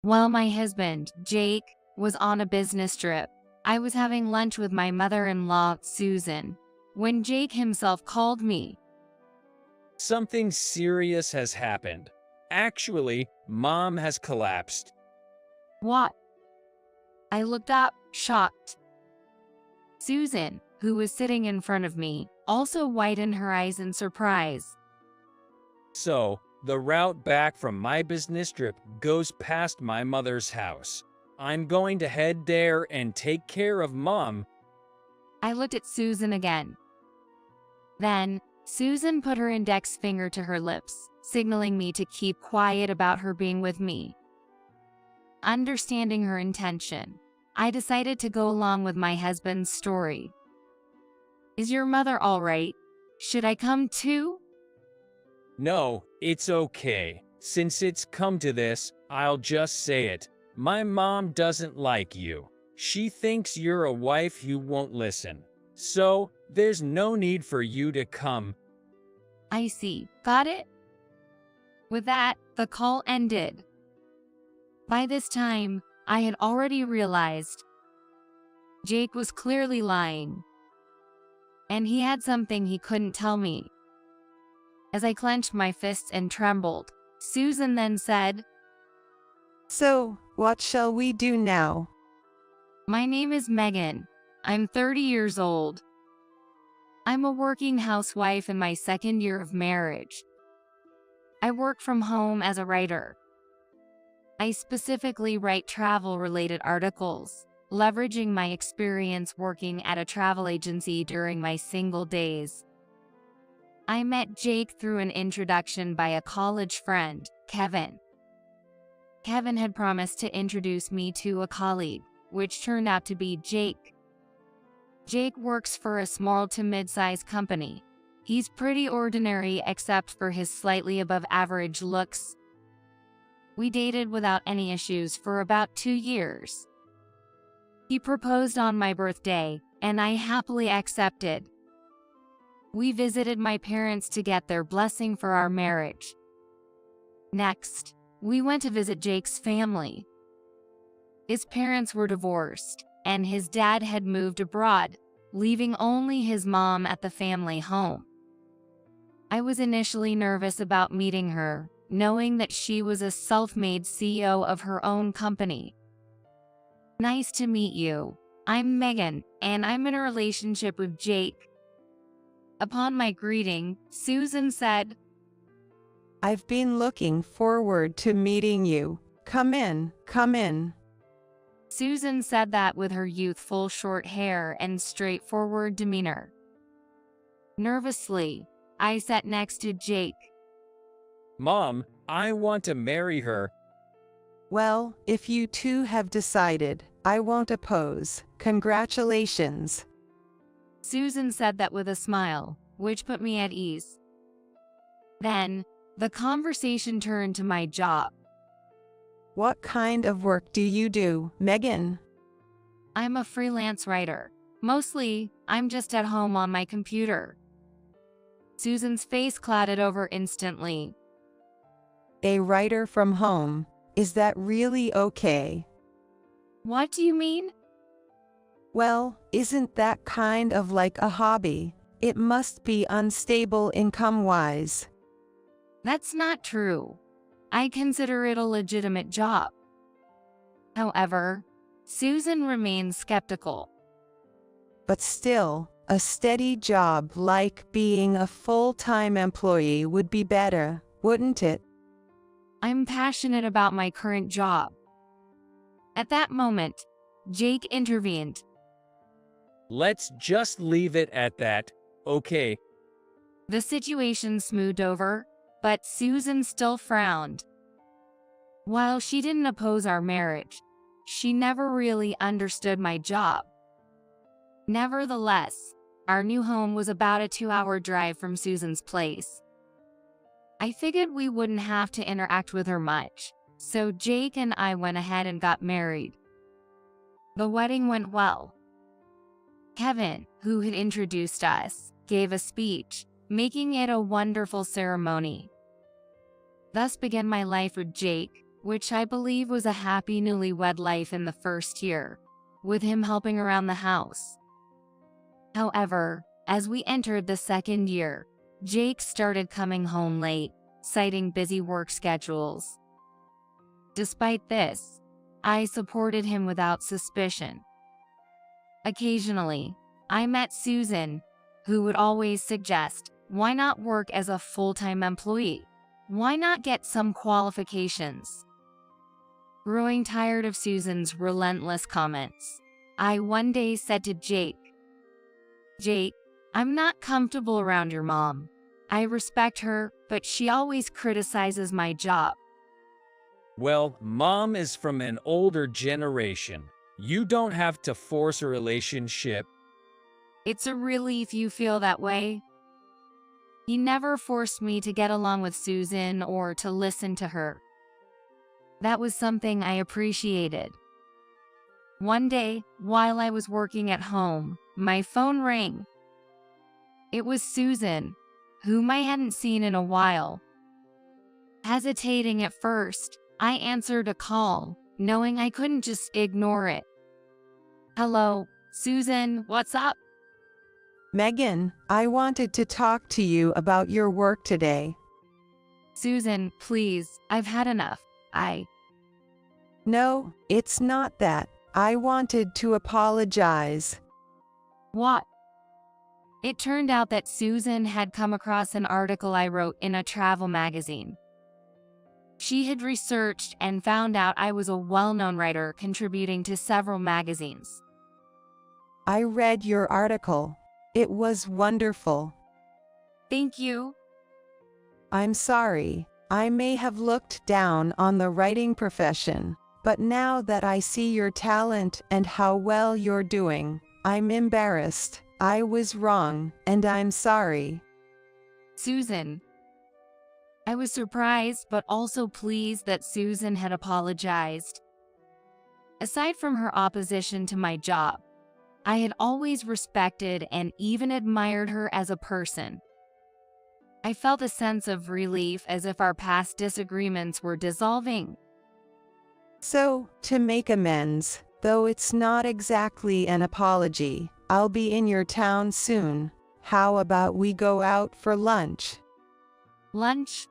While my husband, Jake, was on a business trip, I was having lunch with my mother-in-law, Susan, when Jake himself called me. Something serious has happened. Actually, Mom has collapsed. What? I looked up, shocked. Susan, who was sitting in front of me, also widened her eyes in surprise. So, the route back from my business trip goes past my mother's house. I'm going to head there and take care of Mom. I looked at Susan again. Then, Susan put her index finger to her lips, signaling me to keep quiet about her being with me. Understanding her intention, I decided to go along with my husband's story. Is your mother all right? Should I come too? No, it's okay. Since it's come to this, I'll just say it. My mom doesn't like you. She thinks you're a wife who won't listen. So, there's no need for you to come. I see. Got it? With that, the call ended. By this time, I had already realized Jake was clearly lying, and he had something he couldn't tell me. As I clenched my fists and trembled, Susan then said, So, what shall we do now? My name is Megan. I'm 30 years old. I'm a working housewife in my second year of marriage. I work from home as a writer. I specifically write travel-related articles, leveraging my experience working at a travel agency during my single days. I met Jake through an introduction by a college friend, Kevin. Kevin had promised to introduce me to a colleague, which turned out to be Jake. Jake works for a small to mid-sized company. He's pretty ordinary except for his slightly above average looks. We dated without any issues for about 2 years. He proposed on my birthday, and I happily accepted. We visited my parents to get their blessing for our marriage. Next, we went to visit Jake's family. His parents were divorced, and his dad had moved abroad, leaving only his mom at the family home. I was initially nervous about meeting her, knowing that she was a self-made CEO of her own company. Nice to meet you. I'm Megan, and I'm in a relationship with Jake. Upon my greeting, Susan said, I've been looking forward to meeting you. Come in, come in. Susan said that with her youthful short hair and straightforward demeanor. Nervously, I sat next to Jake. Mom, I want to marry her. Well, if you two have decided, I won't oppose. Congratulations. Susan said that with a smile, which put me at ease. Then, the conversation turned to my job. What kind of work do you do, Megan? I'm a freelance writer. Mostly, I'm just at home on my computer. Susan's face clouded over instantly. A writer from home. Is that really okay? What do you mean? Well, isn't that kind of like a hobby? It must be unstable income-wise. That's not true. I consider it a legitimate job. However, Susan remains skeptical. But still, a steady job like being a full-time employee would be better, wouldn't it? I'm passionate about my current job. At that moment, Jake intervened. Let's just leave it at that, okay? The situation smoothed over, but Susan still frowned. While she didn't oppose our marriage, she never really understood my job. Nevertheless, our new home was about a 2-hour drive from Susan's place. I figured we wouldn't have to interact with her much, so Jake and I went ahead and got married. The wedding went well. Kevin, who had introduced us, gave a speech, making it a wonderful ceremony. Thus began my life with Jake, which I believe was a happy newlywed life in the first year, with him helping around the house. However, as we entered the second year, Jake started coming home late, citing busy work schedules. Despite this, I supported him without suspicion. Occasionally, I met Susan, who would always suggest, why not work as a full-time employee? Why not get some qualifications? Growing tired of Susan's relentless comments, I one day said to Jake, "Jake, I'm not comfortable around your mom. I respect her, but she always criticizes my job." Well, Mom is from an older generation. You don't have to force a relationship. "It's a relief you feel that way." He never forced me to get along with Susan or to listen to her. That was something I appreciated. One day, while I was working at home, my phone rang. It was Susan, whom I hadn't seen in a while. Hesitating at first, I answered a call, knowing I couldn't just ignore it. "Hello, Susan, what's up?" Megan, I wanted to talk to you about your work today. "Susan, please, I've had enough. No, it's not that. I wanted to apologize. What?" It turned out that Susan had come across an article I wrote in a travel magazine. She had researched and found out I was a well-known writer contributing to several magazines. I read your article. It was wonderful. "Thank you." I'm sorry, I may have looked down on the writing profession, but now that I see your talent and how well you're doing, I'm embarrassed. I was wrong, and I'm sorry. "Susan." I was surprised but also pleased that Susan had apologized. Aside from her opposition to my job, I had always respected and even admired her as a person. I felt a sense of relief as if our past disagreements were dissolving. So, to make amends, though it's not exactly an apology, I'll be in your town soon. How about we go out for lunch? "Lunch?"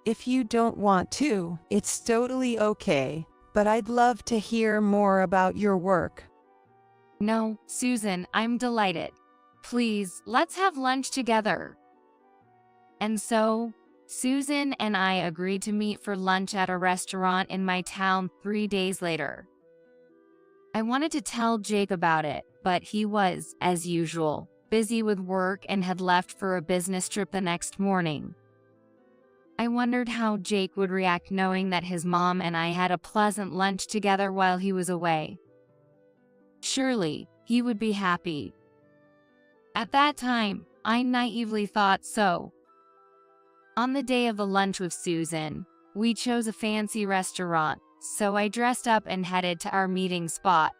If you don't want to, it's totally okay, but I'd love to hear more about your work. "No, Susan, I'm delighted. Please, let's have lunch together." And so, Susan and I agreed to meet for lunch at a restaurant in my town 3 days later. I wanted to tell Jake about it, but he was, as usual, busy with work and had left for a business trip the next morning. I wondered how Jake would react knowing that his mom and I had a pleasant lunch together while he was away. Surely, he would be happy. At that time, I naively thought so. On the day of the lunch with Susan, we chose a fancy restaurant, so I dressed up and headed to our meeting spot.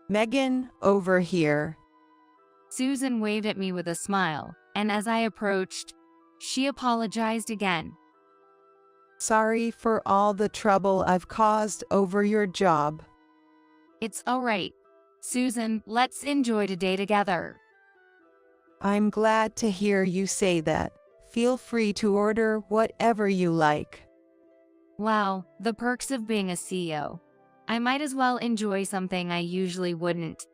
Megan, over here. Susan waved at me with a smile, and as I approached, she apologized again. Sorry for all the trouble I've caused over your job. "It's all right. Susan, let's enjoy today together." I'm glad to hear you say that. Feel free to order whatever you like. Wow, the perks of being a CEO. I might as well enjoy something I usually wouldn't.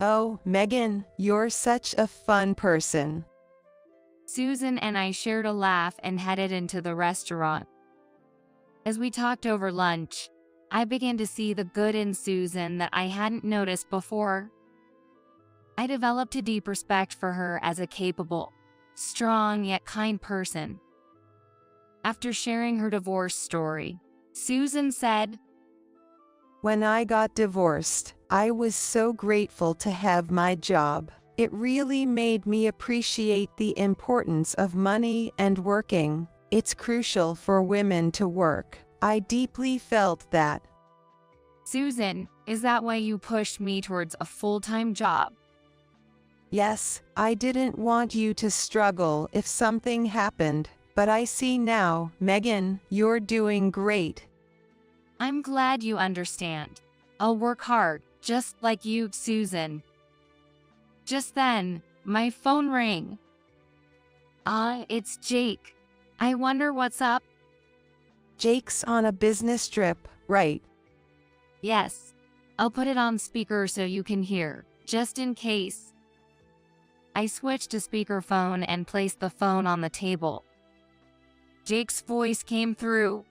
Oh, Megan, you're such a fun person. Susan and I shared a laugh and headed into the restaurant. As we talked over lunch, I began to see the good in Susan that I hadn't noticed before. I developed a deep respect for her as a capable, strong yet kind person. After sharing her divorce story, Susan said, When I got divorced, I was so grateful to have my job. It really made me appreciate the importance of money and working. It's crucial for women to work. I deeply felt that. "Susan, is that why you pushed me towards a full-time job?" Yes, I didn't want you to struggle if something happened. but I see now, Megan, you're doing great. I'm glad you understand. I'll work hard, just like you, Susan. Just then, my phone rang. It's Jake. I wonder what's up? Jake's on a business trip, right? Yes. I'll put it on speaker so you can hear, just in case. I switched to speakerphone and placed the phone on the table. Jake's voice came through.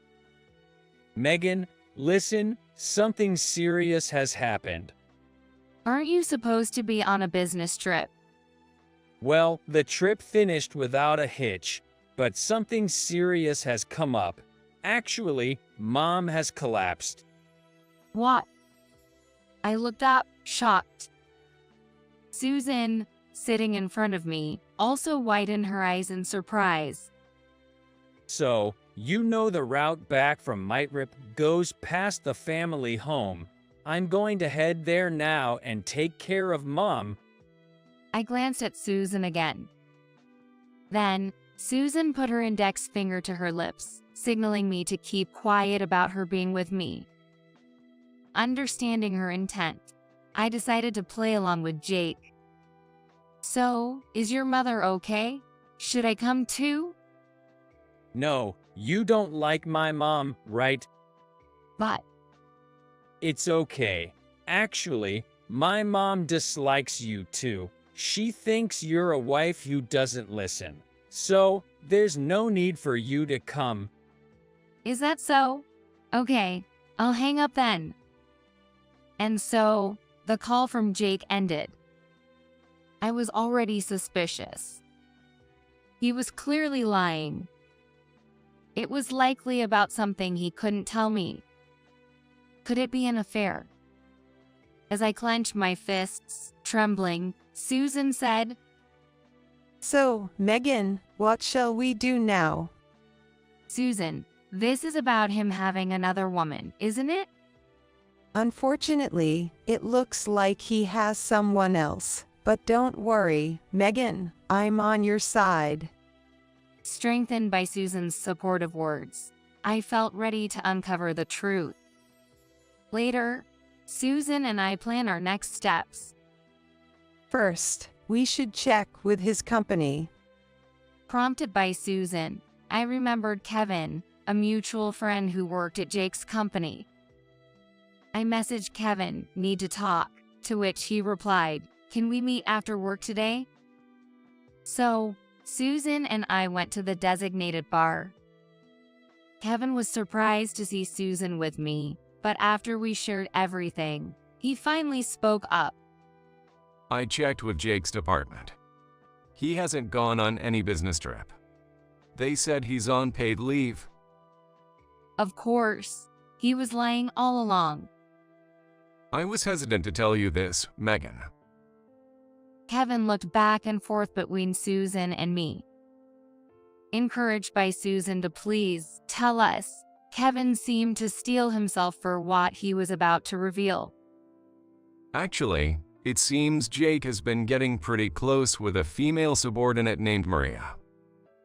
Megan, listen, something serious has happened. Aren't you supposed to be on a business trip? Well, the trip finished without a hitch, but something serious has come up. Actually, Mom has collapsed. What? I looked up, shocked. Susan, sitting in front of me, also widened her eyes in surprise. So, you know the route back from Mitrip goes past the family home. I'm going to head there now and take care of Mom. I glanced at Susan again. Then, Susan put her index finger to her lips, signaling me to keep quiet about her being with me. Understanding her intent, I decided to play along with Jake. So, is your mother okay? Should I come too? No, you don't like my mom, right? But, It's okay. Actually, my mom dislikes you too. She thinks you're a wife who doesn't listen. So, there's no need for you to come. is that so? Okay, I'll hang up then. And so, the call from Jake ended. I was already suspicious. He was clearly lying. It was likely about something he couldn't tell me. Could it be an affair? As I clenched my fists, trembling, Susan said, So, Megan, what shall we do now? Susan, this is about him having another woman, isn't it? Unfortunately, it looks like he has someone else. But don't worry, Megan, I'm on your side. Strengthened by Susan's supportive words, I felt ready to uncover the truth. Later, Susan and I plan our next steps. First, we should check with his company. Prompted by Susan, I remembered Kevin, a mutual friend who worked at Jake's company. I messaged Kevin, need to talk, to which he replied, can we meet after work today? So, Susan and I went to the designated bar. Kevin was surprised to see Susan with me, but after we shared everything, he finally spoke up. I checked with Jake's department. He hasn't gone on any business trip. They said he's on paid leave. Of course, he was lying all along. I was hesitant to tell you this, Megan. Kevin looked back and forth between Susan and me. Encouraged by Susan to please tell us, Kevin seemed to steel himself for what he was about to reveal. Actually, it seems Jake has been getting pretty close with a female subordinate named Maria.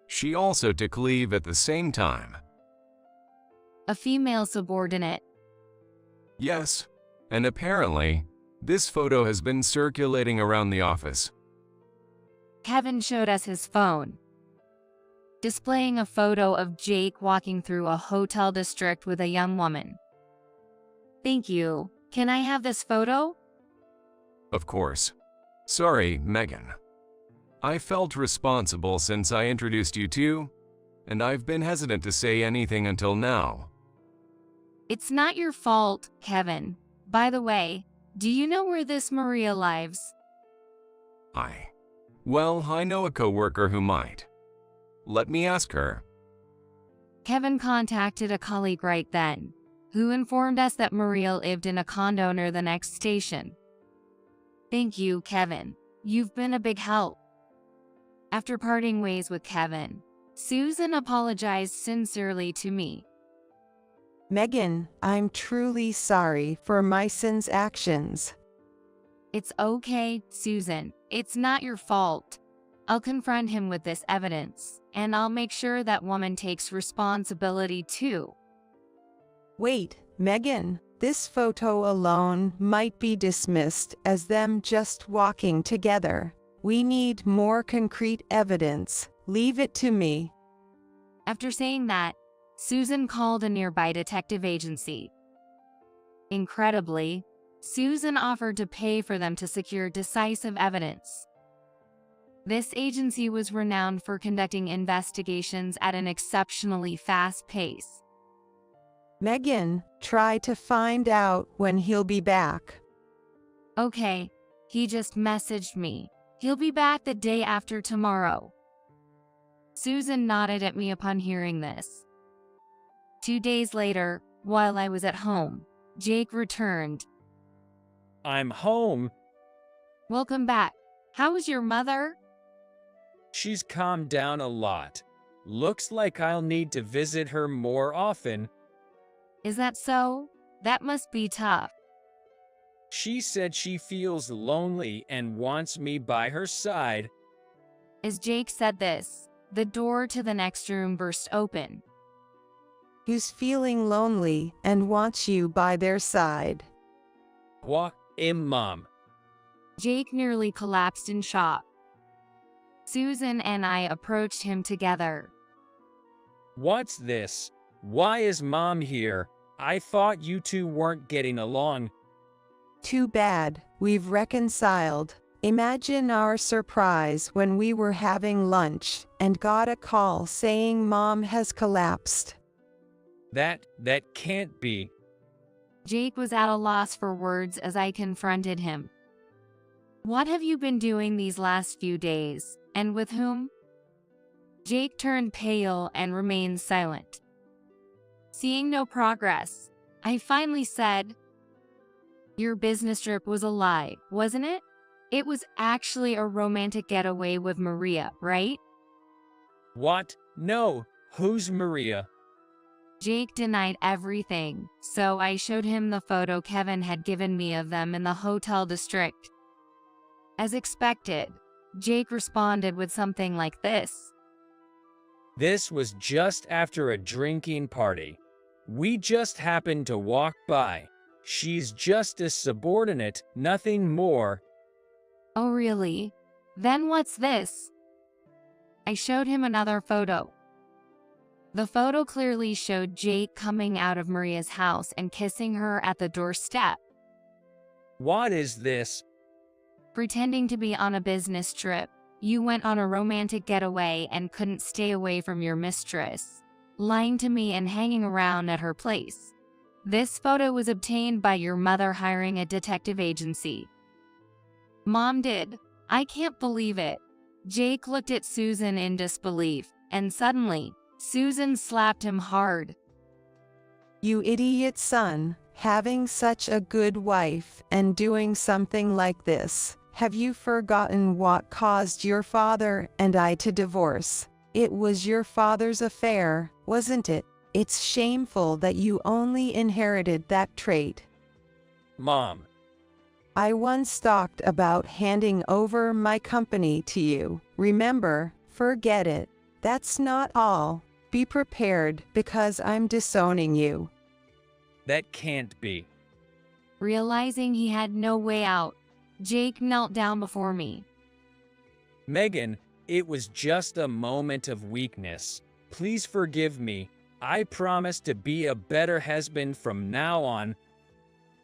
She also took leave at the same time. A female subordinate. Yes, and apparently, this photo has been circulating around the office. Kevin showed us his phone, displaying a photo of Jake walking through a hotel district with a young woman. Thank you. Can I have this photo? Of course. Sorry, Megan. I felt responsible since I introduced you two, and I've been hesitant to say anything until now. It's not your fault, Kevin. By the way, do you know where this Maria lives? Well, I know a coworker who might. Let me ask her. Kevin contacted a colleague right then, who informed us that Maria lived in a condo near the next station. Thank you, Kevin. You've been a big help. After parting ways with Kevin, Susan apologized sincerely to me. Megan, I'm truly sorry for my son's actions. It's okay, Susan. It's not your fault. I'll confront him with this evidence, and I'll make sure that woman takes responsibility too. Wait, Megan, this photo alone might be dismissed as them just walking together. We need more concrete evidence. Leave it to me. After saying that, Susan called a nearby detective agency. Incredibly, Susan offered to pay for them to secure decisive evidence. This agency was renowned for conducting investigations at an exceptionally fast pace. Megan, try to find out when he'll be back. Okay, he just messaged me. He'll be back the day after tomorrow. Susan nodded at me upon hearing this. 2 days later, while I was at home, Jake returned. I'm home. Welcome back. How's your mother? She's calmed down a lot. Looks like I'll need to visit her more often. Is that so? That must be tough. She said she feels lonely and wants me by her side. As Jake said this, the door to the next room burst open. Who's feeling lonely and wants you by their side? What, Mom? Jake nearly collapsed in shock. Susan and I approached him together. What's this? Why is Mom here? I thought you two weren't getting along. Too bad, we've reconciled. Imagine our surprise when we were having lunch and got a call saying Mom has collapsed. That can't be. Jake was at a loss for words as I confronted him. What have you been doing these last few days, and with whom? Jake turned pale and remained silent. Seeing no progress, I finally said, "Your business trip was a lie, wasn't it? It was actually a romantic getaway with Maria, right?" What? No, who's Maria? Jake denied everything, so I showed him the photo Kevin had given me of them in the hotel district. As expected, Jake responded with something like this. This was just after a drinking party. We just happened to walk by. She's just a subordinate, nothing more. Oh really? Then what's this? I showed him another photo. The photo clearly showed Jake coming out of Maria's house and kissing her at the doorstep. What is this? Pretending to be on a business trip, you went on a romantic getaway and couldn't stay away from your mistress, lying to me and hanging around at her place. This photo was obtained by your mother hiring a detective agency. Mom did. I can't believe it. Jake looked at Susan in disbelief, and suddenly, Susan slapped him hard. You idiot son, having such a good wife and doing something like this. Have you forgotten what caused your father and I to divorce? It was your father's affair, wasn't it? It's shameful that you only inherited that trait. Mom. I once talked about handing over my company to you. Remember, forget it. That's not all. Be prepared because I'm disowning you. That can't be. Realizing he had no way out, Jake knelt down before me. Megan, it was just a moment of weakness. Please forgive me. I promise to be a better husband from now on.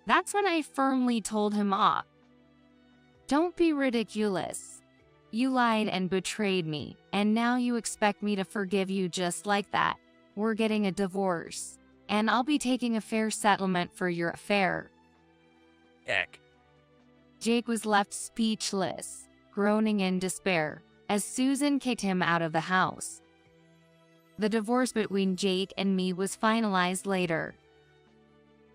That's when I firmly told him off. Don't be ridiculous. You lied and betrayed me, and now you expect me to forgive you just like that. We're getting a divorce, and I'll be taking a fair settlement for your affair. Eck. Jake was left speechless, groaning in despair, as Susan kicked him out of the house. The divorce between Jake and me was finalized later.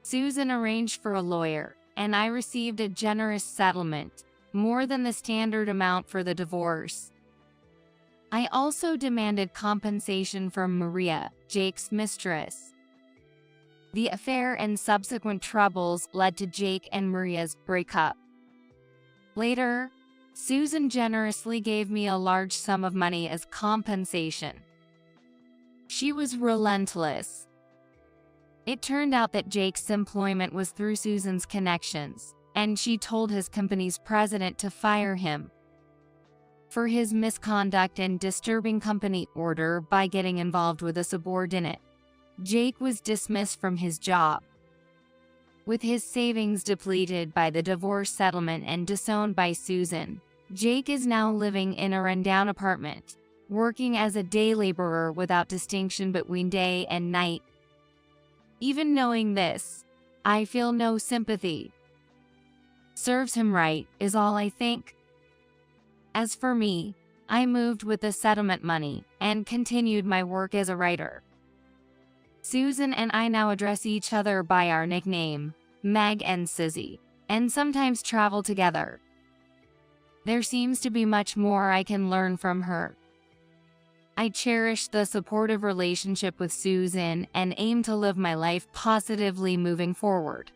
Susan arranged for a lawyer, and I received a generous settlement, more than the standard amount for the divorce. I also demanded compensation from Maria, Jake's mistress. The affair and subsequent troubles led to Jake and Maria's breakup. Later, Susan generously gave me a large sum of money as compensation. She was relentless. It turned out that Jake's employment was through Susan's connections, and she told his company's president to fire him for his misconduct and disturbing company order by getting involved with a subordinate. Jake was dismissed from his job. With his savings depleted by the divorce settlement and disowned by Susan, Jake is now living in a rundown apartment, working as a day laborer without distinction between day and night. Even knowing this, I feel no sympathy. Serves him right, is all I think. As for me, I moved with the settlement money and continued my work as a writer. Susan and I now address each other by our nickname, Meg and Sizzy, and sometimes travel together. There seems to be much more I can learn from her. I cherish the supportive relationship with Susan and aim to live my life positively moving forward.